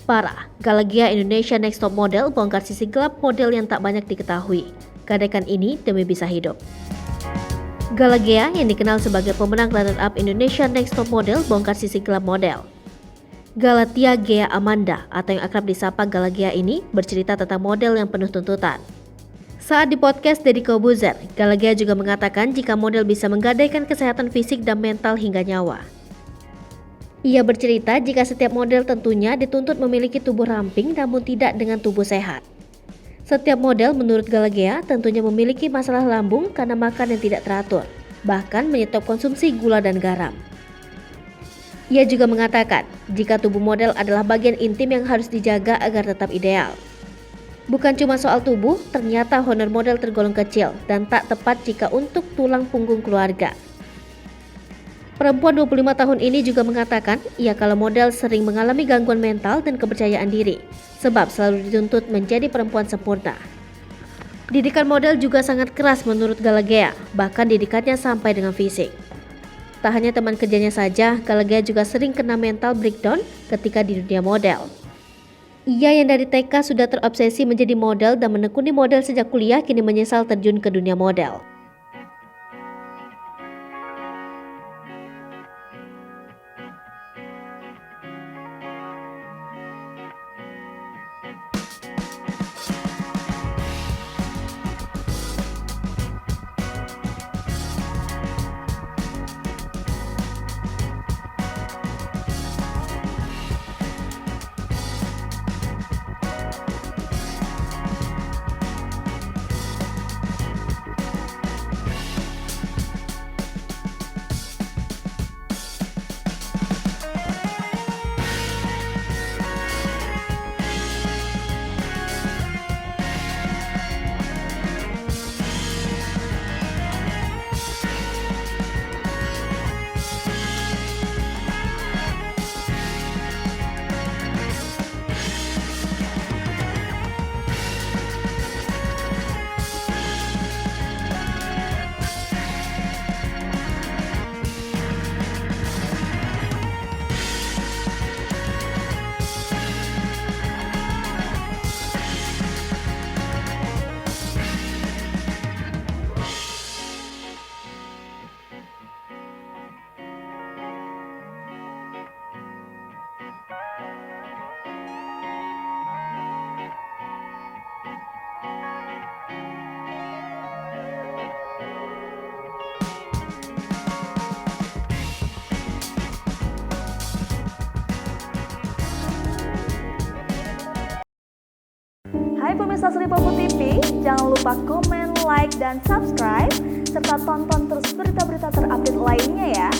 Parah, Galagia Indonesia Next Top Model bongkar sisi gelap model yang tak banyak diketahui. Gadekan ini demi bisa hidup. Galagia yang dikenal sebagai pemenang runner-up Indonesia Next Top Model bongkar sisi gelap model. Galatia Gea Amanda atau yang akrab disapa Galagia ini bercerita tentang model yang penuh tuntutan. Saat di podcast Deddy Corbuzier, Galagia juga mengatakan jika model bisa menggadaikan kesehatan fisik dan mental hingga nyawa. Ia bercerita jika setiap model tentunya dituntut memiliki tubuh ramping namun tidak dengan tubuh sehat. Setiap model menurut Galagia tentunya memiliki masalah lambung karena makan yang tidak teratur, bahkan menyetop konsumsi gula dan garam. Ia juga mengatakan jika tubuh model adalah bagian intim yang harus dijaga agar tetap ideal. Bukan cuma soal tubuh, ternyata honor model tergolong kecil dan tak tepat jika untuk tulang punggung keluarga. Perempuan 25 tahun ini juga mengatakan ia kalau model sering mengalami gangguan mental dan kepercayaan diri, sebab selalu dituntut menjadi perempuan sempurna. Didikan model juga sangat keras menurut Galagia, bahkan didikannya sampai dengan fisik. Tak hanya teman kerjanya saja, Galagia juga sering kena mental breakdown ketika di dunia model. Ia yang dari TK sudah terobsesi menjadi model dan menekuni model sejak kuliah kini menyesal terjun ke dunia model. Hai pemirsa Sri Popo TV, jangan lupa komen, like, dan subscribe, serta tonton terus berita-berita terupdate lainnya ya.